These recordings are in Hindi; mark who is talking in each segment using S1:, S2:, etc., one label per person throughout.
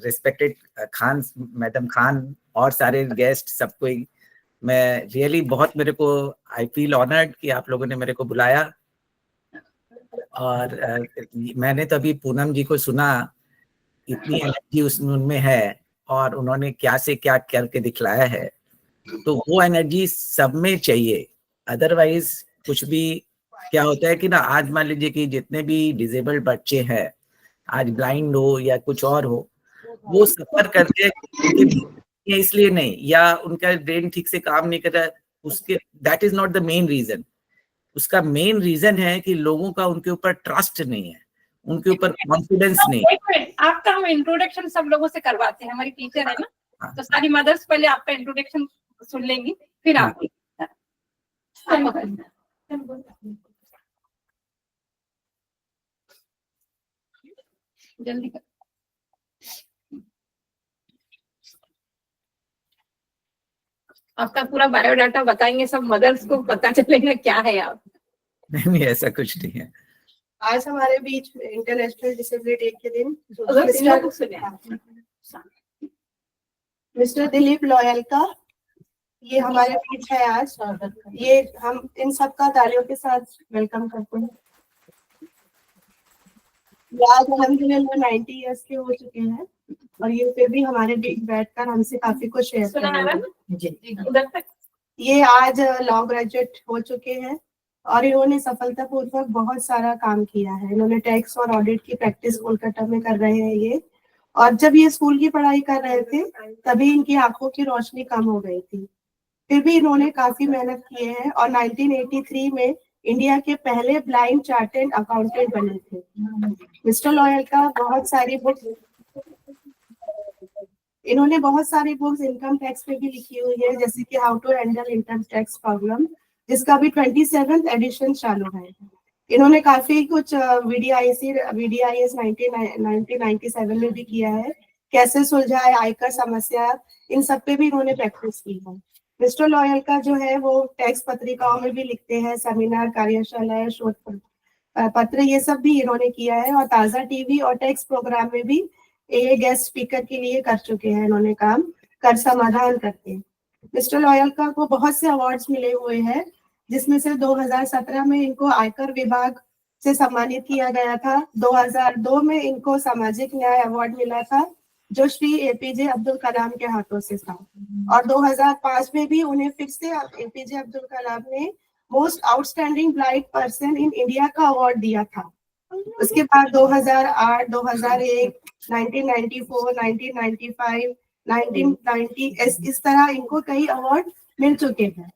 S1: रिस्पेक्टेड खान, मैडम खान और सारे गेस्ट, सबको मैं रियली बहुत, मेरे को आई फील ऑनर्ड कि आप लोगों ने मेरे को बुलाया। और मैंने तो अभी पूनम जी को सुना, इतनी एनर्जी उनमें है और उन्होंने क्या से क्या करके दिखलाया है, तो वो एनर्जी सब में चाहिए। अदरवाइज कुछ भी क्या होता है कि ना, आज मान लीजिए कि जितने भी डिसेबल्ड बच्चे हैं, आज ब्लाइंड हो या कुछ और हो, वो सफर करते हैं उनके इसलिए नहीं, या उनका ब्रेन ठीक से काम नहीं कर रहा है, उसके that is not the main reason. उसका मेन रीजन है कि लोगों का उनके ऊपर ट्रस्ट नहीं है, उनके ऊपर कॉन्फिडेंस नहीं है।
S2: आपका हम इंट्रोडक्शन सब लोगों से करवाते हैं, हमारी टीचर है ना, तो सारी मदर्स पहले आपका इंट्रोडक्शन सुन लेंगी, फिर आप जल्दी कर। आपका पूरा बायोडाटा बताएंगे, सब मदर्स को पता चलेगा क्या है आप।
S1: नहीं, ऐसा कुछ नहीं है।
S3: आज हमारे बीच इंटरनेशनल डिसेबिलिटी डे के दिन मिस्टर दिलीप लोयल का ये हमारे बीच है आज। ये हम इन सबका तालियों के साथ वेलकम करते हैं। आज अल्हम्दुलिल्लाह 90 इयर्स के हो चुके हैं और ये फिर भी हमारे बीच बैठकर हमसे काफी कुछ शेयर कर रहे हैं। ये आज लॉ ग्रेजुएट हो चुके हैं और इन्होंने सफलतापूर्वक बहुत सारा काम किया है। इन्होंने टैक्स और ऑडिट की प्रैक्टिस कोलकाता में कर रहे हैं ये, और जब ये स्कूल की पढ़ाई कर रहे थे तभी इनकी आंखों की रोशनी कम हो गई थी, फिर भी इन्होंने काफी मेहनत किए हैं और 1983 में इंडिया के पहले ब्लाइंड चार्टर्ड अकाउंटेंट बने थे। मिस्टर लॉयल का इन्होंने बहुत सारी बुक्स इनकम टैक्स पे भी लिखी हुई है, जैसे कि how to handle income tax problem, जिसका भी 27th एडिशन चालू है। इन्होंने काफी कुछ VDIS 1997 में भी किया है, कैसे सुलझाए आयकर समस्या, इन सब पे भी इन्होंने प्रैक्टिस की है। मिस्टर लॉयल का जो है वो टैक्स पत्रिकाओं में भी लिखते हैं, सेमिनार, कार्यशाला, शोध पत्र, ये सब भी इन्होंने किया है और ताजा टीवी और टैक्स प्रोग्राम में भी ये गेस्ट स्पीकर के लिए कर चुके हैं इन्होंने काम, कर समाधान करके। मिस्टर लॉयल का को बहुत से अवार्ड्स मिले हुए हैं, जिसमें से 2017 में इनको आयकर विभाग से सम्मानित किया गया था। 2002 में इनको सामाजिक न्याय अवार्ड मिला था, जो श्री APJ अब्दुल कलाम के हाथों से था, और 2005 में भी उन्हें फिर से APJ अब्दुल कलाम ने most outstanding blind person in India का अवार्ड दिया था। उसके बाद 2008, 2001, 1994, 1995, 1990 इस तरह इनको कई अवार्ड मिल चुके हैं।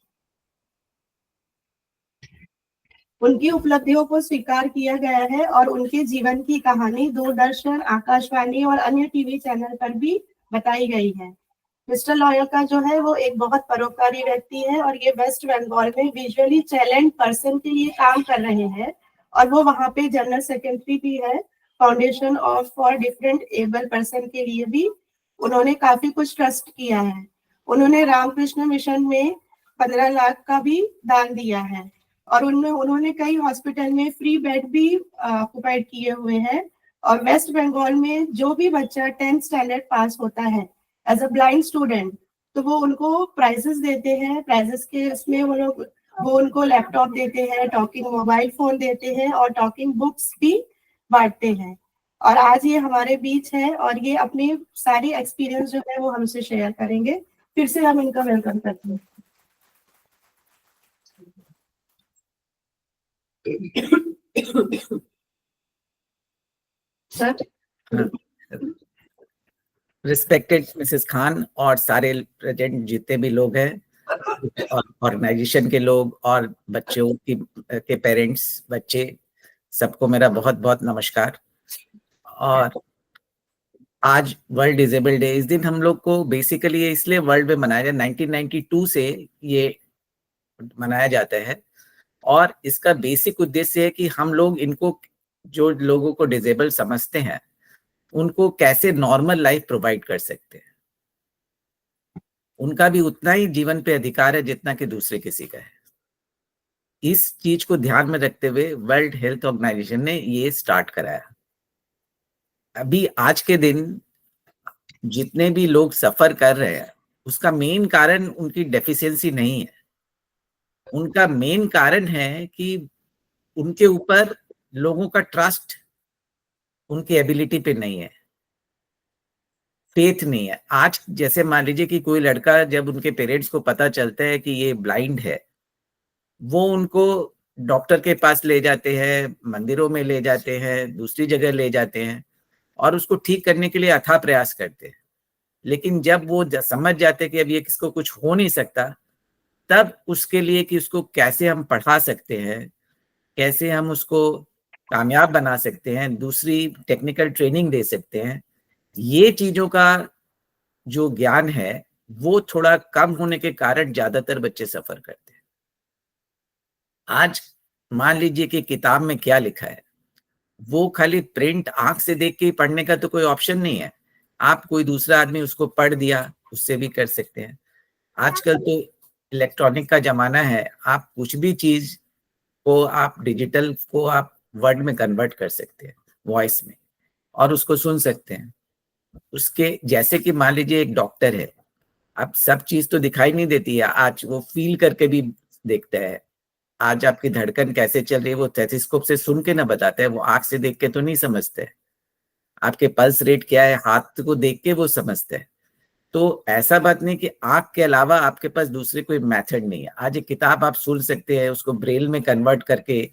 S3: उनकी उपलब्धियों को स्वीकार किया गया है और उनके जीवन की कहानी दूरदर्शन, आकाशवाणी और अन्य टीवी चैनल पर भी बताई गई है। मिस्टर लॉयल का जो है वो एक बहुत परोपकारी व्यक्ति है और ये वेस्ट बंगाल में विजुअली चैलेंज पर्सन के लिए काम कर रहे हैं और वो वहाँ पे जनरल सेक्रेटरी भी है foundation of for different able person के लिए भी उन्होंने काफी कुछ ट्रस्ट किया है। उन्होंने रामकृष्ण मिशन में 15 लाख का भी दान दिया है और उन्होंने कई हॉस्पिटल में फ्री बेड भी ऑक्युपाइड किए हुए हैं। और वेस्ट बंगाल में जो भी बच्चा 10th स्टैंडर्ड पास होता है एज अ ब्लाइंड स्टूडेंट, तो वो उनको प्राइजेस देते हैं। प्राइजेस के इसमें वो उनको लैपटॉप देते हैं, टॉकिंग मोबाइल फोन देते हैं और टॉकिंग बुक्स भी बांटते हैं। और आज ये हमारे बीच है और ये अपनी सारी एक्सपीरियंस जो है वो हमसे शेयर करेंगे। फिर से हम इनका वेलकम करते हैं। सर,
S1: रिस्पेक्टेड मिसेस खान और सारे प्रेजेंट जितने भी लोग हैं, ऑर्गेनाइजेशन के लोग और बच्चों के पेरेंट्स, बच्चे, सबको मेरा बहुत बहुत नमस्कार। और आज वर्ल्ड डिसेबल डे, इस दिन हम लोग को बेसिकली ये इसलिए वर्ल्ड में मनाया जाए, 1992 से ये मनाया जाता है और इसका बेसिक उद्देश्य है कि हम लोग इनको, जो लोगों को डिसेबल समझते हैं, उनको कैसे नॉर्मल लाइफ प्रोवाइड कर सकते हैं। उनका भी उतना ही जीवन पे अधिकार है जितना कि दूसरे किसी का है। इस चीज को ध्यान में रखते हुए वर्ल्ड हेल्थ ऑर्गेनाइजेशन ने ये स्टार्ट कराया। अभी आज के दिन जितने भी लोग सफर कर रहे हैं उसका मेन कारण उनकी डेफिशिएंसी नहीं है, उनका मेन कारण है कि उनके ऊपर लोगों का ट्रस्ट उनकी एबिलिटी पे नहीं है, फेथ नहीं है। आज जैसे मान लीजिए कि कोई लड़का, जब उनके पेरेंट्स को पता चलता है कि ये ब्लाइंड है, वो उनको डॉक्टर के पास ले जाते हैं, मंदिरों में ले जाते हैं, दूसरी जगह ले जाते हैं और उसको ठीक करने के लिए अथाह प्रयास करते हैं। लेकिन जब वो समझ जाते हैं कि अब ये किसको कुछ हो नहीं सकता, तब उसके लिए कि उसको कैसे हम पढ़ा सकते हैं, कैसे हम उसको कामयाब बना सकते हैं, दूसरी टेक्निकल ट्रेनिंग दे सकते हैं, ये चीजों का जो ज्ञान है वो थोड़ा कम होने के कारण ज्यादातर बच्चे सफर करते हैं। आज मान लीजिए कि किताब में क्या लिखा है, वो खाली प्रिंट आंख से देख के ही पढ़ने का तो कोई ऑप्शन नहीं है। आप कोई दूसरा आदमी उसको पढ़ दिया, उससे भी कर सकते हैं। आजकल तो इलेक्ट्रॉनिक का जमाना है, आप कुछ भी चीज को आप डिजिटल को आप वर्ड में कन्वर्ट कर सकते हैं, वॉइस में, और उसको सुन सकते हैं। उसके जैसे कि मान लीजिए एक डॉक्टर है, अब सब चीज तो दिखाई नहीं देती है, आज वो फील करके भी देखता है। आज आपकी धड़कन कैसे चल रही है वो स्टेथोस्कोप से सुन के ना बताते हैं, वो आंख से देख के तो नहीं समझते। आपके पल्स रेट क्या है, हाथ को देख के वो समझते हैं। तो ऐसा बात नहीं कि आंख के अलावा आपके पास दूसरे कोई मेथड नहीं है। आज एक किताब आप सुन सकते हैं, उसको ब्रेल में कन्वर्ट करके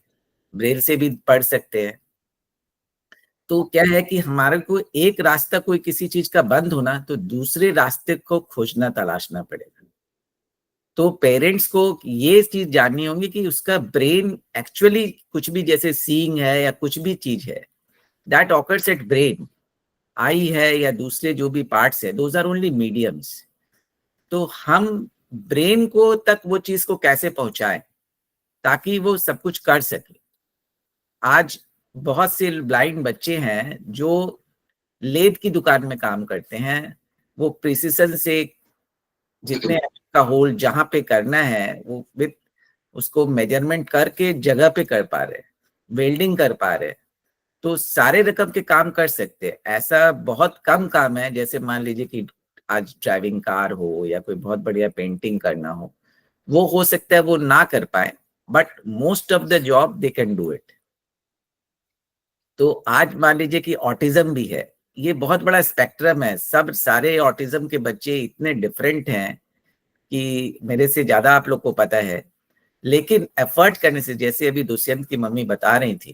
S1: ब्रेल से भी पढ़ सकते हैं। तो क्या है कि हमारे को एक रास्ता कोई किसी चीज का बंद होना तो दूसरे रास्ते को खोजना तलाशना पड़ेगा। तो पेरेंट्स को ये चीज जाननी होगी कि उसका ब्रेन एक्चुअली कुछ भी, जैसे सीइंग है या कुछ भी चीज है, दैट ऑकर्स एट ब्रेन, आई है या दूसरे जो भी पार्ट्स है, दोज आर ओनली मीडियम्स। तो हम ब्रेन को तक वो चीज को कैसे पहुंचाएं ताकि वो सब कुछ कर सके। आज बहुत से ब्लाइंड बच्चे हैं जो लेद की दुकान में काम करते हैं, वो प्रिसिशन से जितने का होल जहां पे करना है वो विद उसको मेजरमेंट करके जगह पे कर पा रहे, वेल्डिंग कर पा रहे, तो सारे रकम के काम कर सकते हैं। ऐसा बहुत कम काम है, जैसे मान लीजिए कि आज ड्राइविंग कार हो या कोई बहुत बढ़िया पेंटिंग करना हो सकता है वो ना कर पाए, but most of the job they can do it. तो आज मान लीजिए कि ऑटिज्म भी है, ये बहुत बड़ा स्पेक्ट्रम है, सब सारे ऑटिज्म के बच्चे इतने डिफरेंट हैं कि मेरे से ज्यादा आप लोग को पता है। लेकिन एफर्ट करने से, जैसे अभी दुष्यंत की मम्मी बता रही थी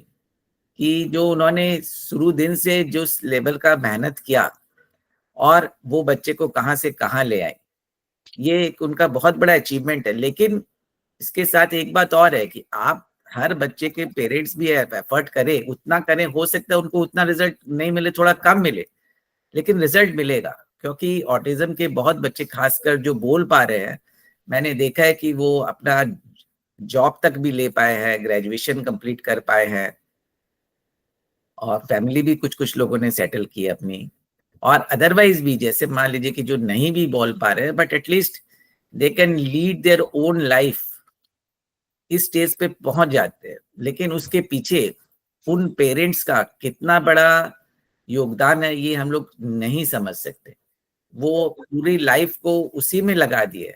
S1: कि जो उन्होंने शुरू दिन से जो लेवल का मेहनत किया और वो बच्चे को कहाँ से कहाँ ले आए, ये एक उनका बहुत बड़ा अचीवमेंट है। लेकिन इसके साथ एक बात और है कि आप हर बच्चे के पेरेंट्स भी एफर्ट करें, उतना करें, हो सकता है उनको उतना रिजल्ट नहीं मिले, थोड़ा कम मिले, लेकिन रिजल्ट मिलेगा। क्योंकि ऑटिज्म के बहुत बच्चे, खासकर जो बोल पा रहे हैं, मैंने देखा है कि वो अपना जॉब तक भी ले पाए हैं, ग्रेजुएशन कंप्लीट कर पाए हैं, और फैमिली भी कुछ कुछ लोगों ने सेटल की है अपनी। और अदरवाइज भी, जैसे मान लीजिए कि जो नहीं भी बोल पा रहे हैं, but at least they can lead their own life, इस स्टेज पे पहुंच जाते हैं। लेकिन उसके पीछे उन पेरेंट्स का कितना बड़ा योगदान है ये हम लोग नहीं समझ सकते। वो पूरी लाइफ को उसी में लगा दिए,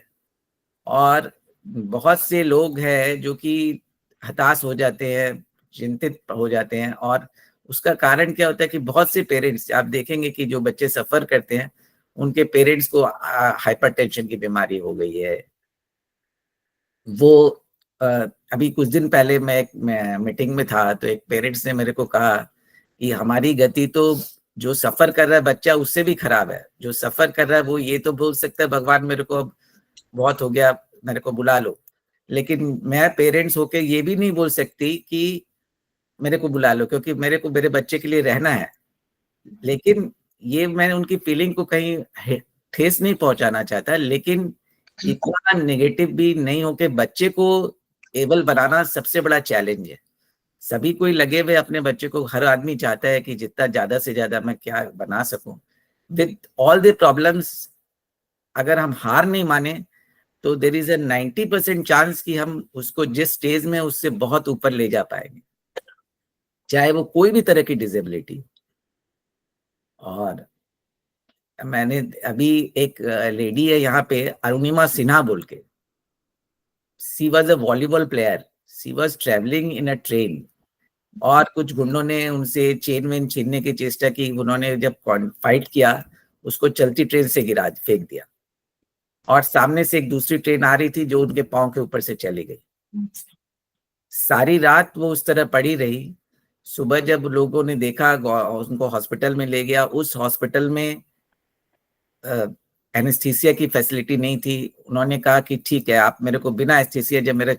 S1: और बहुत से लोग हैं जो कि हताश हो जाते हैं, चिंतित हो जाते हैं। और उसका कारण क्या होता है कि बहुत से पेरेंट्स, आप देखेंगे कि जो बच्चे सफर करते हैं उनके पेरेंट्स को हाइपरटेंशन की बीमारी हो गई है। वो अभी कुछ दिन पहले मैं एक मीटिंग में था, तो एक पेरेंट्स ने मेरे को कहा कि हमारी गति तो जो सफर कर रहा है बच्चा उससे भी खराब है। जो सफर कर रहा है वो ये तो बोल सकता है भगवान मेरे को अब बहुत हो गया, मेरे को बुला लो, लेकिन मैं पेरेंट्स होके ये भी नहीं बोल सकती कि मेरे को बुला लो, क्योंकि मेरे को मेरे बच्चे के लिए रहना है। लेकिन ये मैं उनकी फीलिंग को कहीं ठेस नहीं पहुंचाना चाहता, लेकिन इतना नेगेटिव भी नहीं होके बच्चे को एबल बनाना सबसे बड़ा चैलेंज है। सभी कोई लगे हुए अपने बच्चे को, हर आदमी चाहता है कि जितना ज्यादा से ज्यादा मैं क्या बना सकूं विद ऑल द प्रॉब्लम्स। अगर हम हार नहीं माने तो देयर इज अ 90% चांस कि हम उसको जिस स्टेज में उससे बहुत ऊपर ले जा पाएंगे, चाहे वो कोई भी तरह की डिसेबिलिटी। और मैंने अभी एक लेडी है यहाँ पे, अरुणिमा सिन्हा बोल के, she was a volleyball player, she was travelling in a train, और कुछ गुंडों ने उनसे चेन वेन छीनने की चेष्टा की। उन्होंने जब फाइट किया, उसको चलती ट्रेन से गिरा, फेंक दिया, और सामने से एक दूसरी ट्रेन आ रही थी जो उनके पांव के ऊपर से चली गई। सारी रात वो उस तरह पड़ी रही। सुबह जब लोगों ने देखा, उनको हॉस्पिटल में ले गया। उस हॉस्पिटल में एनेस्थीसिया की फैसिलिटी नहीं थी। उन्होंने कहा कि ठीक है, आप मेरे को बिना एनेस्थीसिया, जब मेरा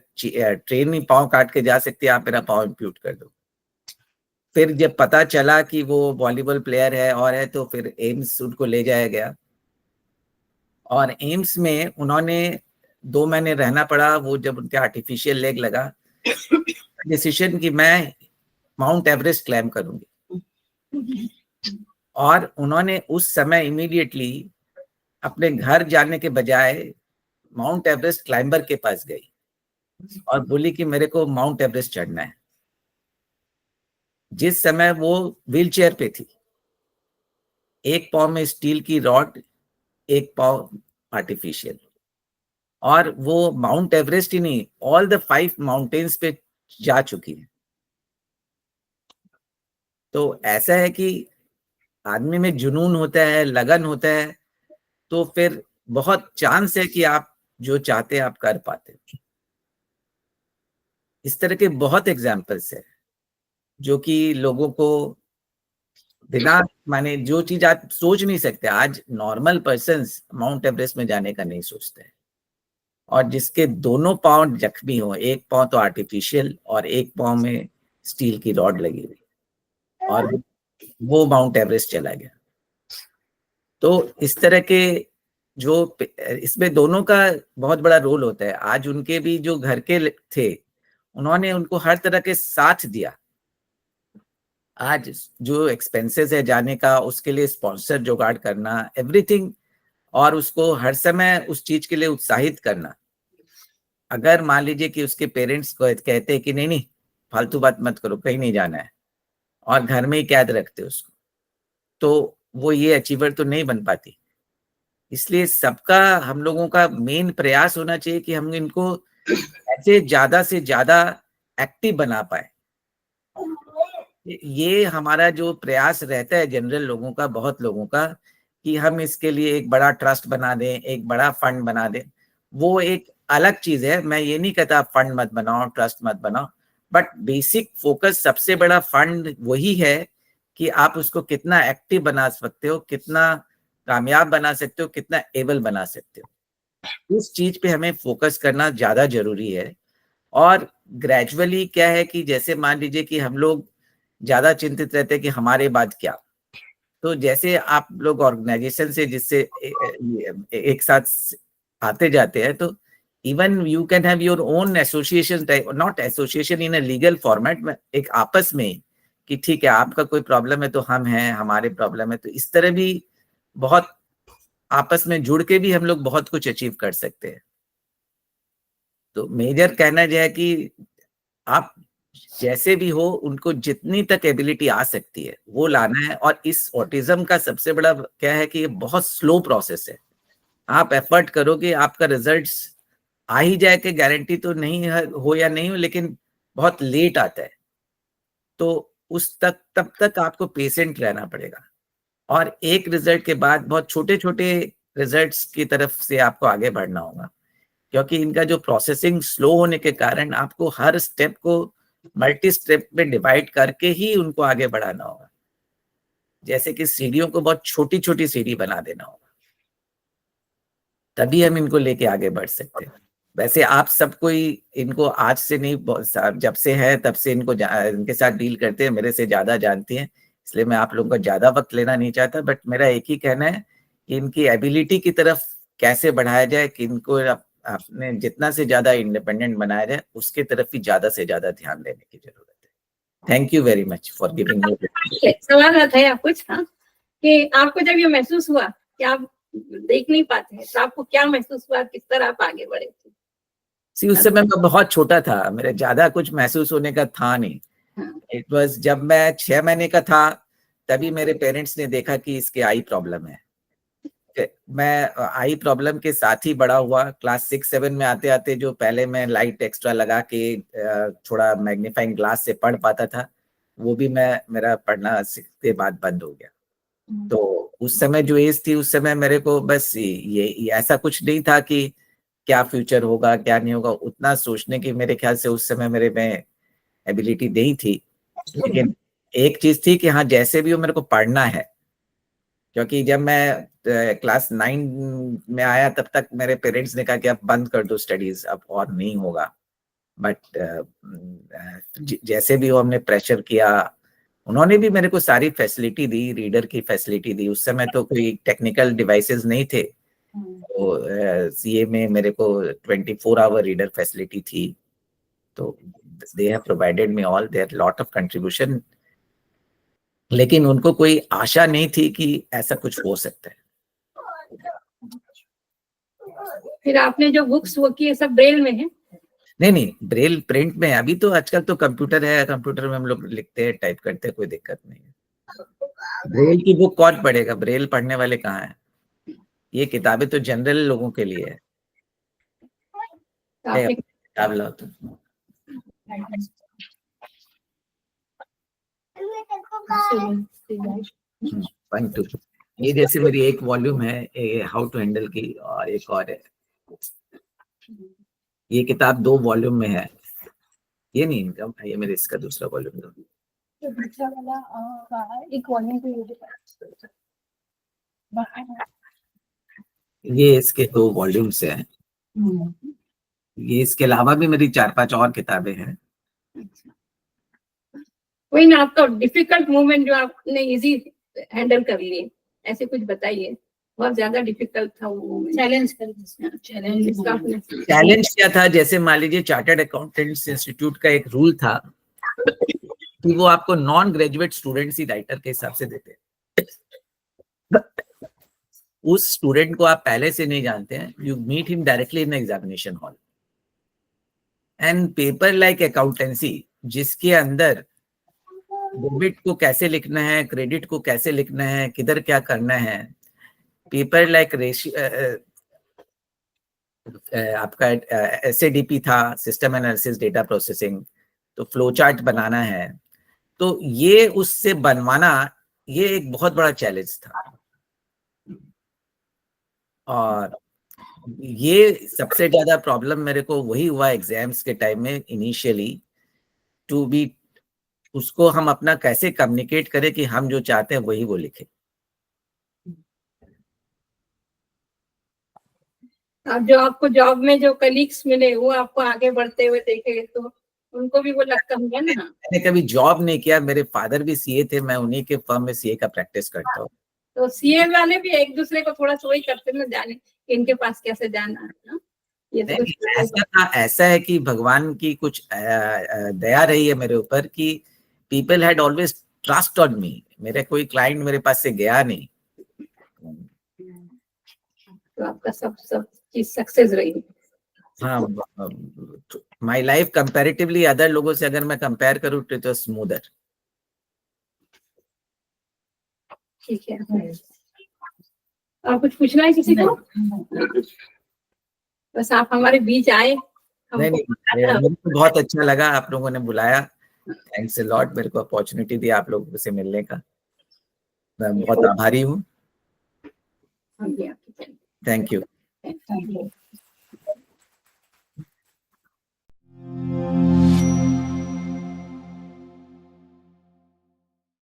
S1: ट्रेन ही पाँव काट के जा सकती है, आप मेरा पाँव इम्प्यूट कर दो। फिर जब पता चला कि वो वॉलीबॉल प्लेयर है और है, तो फिर एम्स उनको ले जाया गया, और एम्स में उन्होंने 2 महीने रहना पड़ा। वो जब उनके आर्टिफिशियल लेग लगा, डिसीजन कि मैं माउंट एवरेस्ट क्लाइम करूंगी, और उन्होंने उस समय इमीडिएटली अपने घर जाने के बजाय माउंट एवरेस्ट क्लाइंबर के पास गई और बोली कि मेरे को माउंट एवरेस्ट चढ़ना है। जिस समय वो व्हीलचेयर पे थी, एक पाँव में स्टील की रॉड, एक पाँव आर्टिफिशियल, और वो माउंट एवरेस्ट ही नहीं, ऑल द 5 माउंटेन्स पे जा चुकी है। तो ऐसा है कि आदमी में जुनून होता है, लगन होता है, तो फिर बहुत चांस है कि आप जो चाहते हैं आप कर पाते हैं। इस तरह के बहुत एग्जाम्पल्स है जो कि लोगों को बिना माने, जो चीज आप सोच नहीं सकते, आज नॉर्मल पर्सन्स माउंट एवरेस्ट में जाने का नहीं सोचते हैं। और जिसके दोनों पाँव जख्मी हो, एक पाँव तो आर्टिफिशियल और एक पाँव में स्टील की रॉड लगी हुई, और वो माउंट एवरेस्ट चला गया। तो इस तरह के जो, इसमें दोनों का बहुत बड़ा रोल होता है। आज उनके भी जो घर के थे, उन्होंने उनको हर तरह के साथ दिया। आज जो एक्सपेंसेस है जाने का, उसके लिए स्पॉन्सर जुगाड़ करना, एवरीथिंग, और उसको हर समय उस चीज के लिए उत्साहित करना। अगर मान लीजिए कि उसके पेरेंट्स को कहते हैं कि नहीं नहीं, फालतू बात मत करो, कहीं नहीं जाना है, और घर में ही कैद रखते उसको, तो वो ये अचीवर तो नहीं बन पाती। इसलिए सबका, हम लोगों का मेन प्रयास होना चाहिए कि हम इनको ऐसे ज्यादा से ज्यादा एक्टिव बना पाए। ये हमारा जो प्रयास रहता है जनरल लोगों का, बहुत लोगों का, कि हम इसके लिए एक बड़ा ट्रस्ट बना दें, एक बड़ा फंड बना दें। वो एक अलग चीज है, मैं ये नहीं कहता फंड मत बनाओ, ट्रस्ट मत बनाओ, बट बेसिक फोकस, सबसे बड़ा फंड वही है कि आप उसको कितना एक्टिव बना सकते हो, कितना कामयाब बना सकते हो, कितना एबल बना सकते हो। उस चीज पे हमें फोकस करना ज्यादा जरूरी है। और ग्रेजुअली क्या है कि जैसे मान लीजिए कि हम लोग ज्यादा चिंतित रहते हैं कि हमारे बाद क्या, तो जैसे आप लोग ऑर्गेनाइजेशन से जिससे एक साथ आते जाते हैं, तो even you can have your own association, not association in a legal format में, एक आपस में कि ठीक है, आपका कोई प्रॉब्लम है तो हम हैं, हमारे प्रॉब्लम है, तो इस तरह भी बहुत आपस में जुड़ के भी हम लोग बहुत कुछ अचीव कर सकते हैं। तो मेजर कहना यह है कि आप जैसे भी हो, उनको जितनी तक एबिलिटी आ सकती है वो लाना है। और इस ऑटिज्म का सबसे बड़ा क्या है कि ये बहुत स्लो प्रोसेस है। आप एफर्ट करोगे, आपका रिजल्ट्स आ ही जाए कि गारंटी तो नहीं है, हो या नहीं हो, लेकिन बहुत लेट आता है। तो उस तक, तब तक आपको पेशेंट रहना पड़ेगा, और एक रिजल्ट के बाद बहुत छोटे छोटे रिजल्ट्स की तरफ से आपको आगे बढ़ना होगा, क्योंकि इनका जो प्रोसेसिंग स्लो होने के कारण आपको हर स्टेप को मल्टी स्टेप में डिवाइड करके ही उनको आगे बढ़ाना होगा। जैसे कि सीढ़ियों को बहुत छोटी छोटी सीढ़ी बना देना होगा, तभी हम इनको लेके आगे बढ़ सकते हैं। वैसे आप सब कोई इनको आज से नहीं, जब से है तब से इनके साथ डील करते हैं, मेरे से ज्यादा जानती हैं, इसलिए मैं आप लोगों का ज्यादा वक्त लेना नहीं चाहता। बट मेरा एक ही कहना है कि इनकी एबिलिटी की तरफ कैसे बढ़ाया जाए, कि इनको आपने जितना से ज्यादा इंडिपेंडेंट बनाया जाए, उसके तरफ ही ज्यादा से ज्यादा ध्यान देने की जरूरत है। Thank you very much for giving me.
S2: सवाल था कुछ, हाँ, कि आपको जब ये महसूस हुआ कि आप देख नहीं पाते हैं, तो आपको क्या महसूस हुआ, किस तरह आप आगे बढ़े थे?
S1: उस समय मैं बहुत छोटा था, मेरे ज्यादा कुछ महसूस होने का था नहीं। इट वाज जब मैं 6 महीने का था, तभी मेरे पेरेंट्स ने देखा कि इसके आई प्रॉब्लम है, मैं आई प्रॉब्लम के साथ ही बड़ा हुआ। क्लास 6-7 में आते आते जो पहले मैं लाइट एक्स्ट्रा लगा के थोड़ा मैग्नीफाइंग ग्लास से पढ़ पाता था, वो भी मेरा पढ़ना 6 के बाद बंद हो गया। तो उस समय जो एज थी, उस समय मेरे को बस ये ऐसा कुछ नहीं था कि क्या फ्यूचर होगा क्या नहीं होगा, उतना सोचने की मेरे ख्याल से उस समय मेरे में एबिलिटी नहीं थी। लेकिन एक चीज थी कि हाँ, जैसे भी हो मेरे को पढ़ना है, क्योंकि जब मैं क्लास 9 में आया तब तक मेरे पेरेंट्स ने कहा कि अब बंद कर दो स्टडीज, अब और नहीं होगा। बट जैसे भी हो हमने प्रेशर किया, उन्होंने भी मेरे को सारी फैसिलिटी दी, रीडर की फैसिलिटी दी। उस समय तो कोई टेक्निकल डिवाइसेस नहीं थे, तो सीए में मेरे को 24 आवर रीडर फैसिलिटी थी। तो they have provided me all, there lot of contribution, लेकिन उनको कोई आशा नहीं थी कि ऐसा कुछ हो सकता है।
S2: फिर आपने जो बुक्स वो की सब ब्रेल में है?
S1: नहीं, ब्रेल प्रिंट में है। अभी तो आजकल तो कंप्यूटर है, कंप्यूटर में हम लोग लिखते हैं, टाइप करते हैं, कोई दिक्कत नहीं है। ब्रेल की बुक कौन पढ़ेगा? ब्रेल पढ़ने वाले कहाँ हैं? ये किताबें तो जनरल लोगों के लिए है। किताब लाओ तो। 1, 2 ये जैसे मेरी एक वॉल्यूम है हाउ टू हैंडल की, और एक और है, ये किताब 2 वॉल्यूम में है। ये नहीं इनकम, ये मेरे इसका दूसरा वॉल्यूम है।
S2: दूसरा वाला एक वॉल्यूम पे
S1: ये इसके 2 वॉल्यूम्स हैं। ये इसके अलावा भी मेरी 4-5 और किताबें हैं।
S2: कोई ना आपका डिफिकल्ट मोमेंट जो आपने इजी हैंडल कर लिए, ऐसे कुछ बताइए। बहुत ज्यादा डिफिकल्ट था वो चैलेंज
S1: क्या था? जैसे मान लीजिए चार्टर्ड अकाउंटेंट्स इंस्टीट्यूट का एक रूल था कि वो आपको नॉन ग्रेजुएट स्टूडेंट्स ही राइटर के हिसाब से देते हैं। उस स्टूडेंट को आप पहले से नहीं जानते हैं, you meet him directly in examination hall, and paper like accountancy, जिसके अंदर डेबिट को कैसे लिखना है, क्रेडिट को कैसे लिखना है, किधर क्या करना है, पेपर लाइक आपका SADP था, सिस्टम एनालिसिस डेटा प्रोसेसिंग, तो फ्लो चार्ट बनाना है। तो ये उससे बनवाना, ये एक बहुत बड़ा चैलेंज था। और ये सबसे ज्यादा प्रॉब्लम मेरे को वही हुआ एग्जाम्स के टाइम में इनिशियली, टू बी, उसको हम अपना कैसे कम्युनिकेट करें कि हम जो चाहते हैं वही वो लिखे।
S2: अब जो आपको जॉब में जो कलीग्स मिले वो आपको आगे बढ़ते हुए देखे तो उनको भी वो लगता होगा ना।
S1: मैंने कभी जॉब नहीं किया, मेरे फादर भी सीए थे, मैं उन्हीं के फर्म में सीए का प्रैक्टिस करता हूँ।
S2: तो सीए वाले भी एक दूसरे को थोड़ा सा वही करते ना, जाने इनके पास कैसे जाना है ना। ये तो
S1: ऐसा है कि भगवान की कुछ दया रही है मेरे ऊपर कि people had always trust on me. मेरे कोई क्लाइंट मेरे पास से गया नहीं,
S2: तो आपका सब चीज सक्सेस रही।
S1: हाँ, माय लाइफ कंपैरेटिवली अदर लोगों से अगर मैं कंपेयर करूँ तो स्मूदर।
S2: ठीक है, और कुछ पूछना है किसी को? बस आप हमारे बीच आए।
S1: नहीं, मेरे को बहुत अच्छा लगा आप लोगों ने बुलाया। थैंक्स अ लॉट, मेरे को अपॉर्चुनिटी दी आप लोगों से मिलने का, मैं बहुत आभारी हूँ।
S2: Thank
S1: thank you.
S2: यू।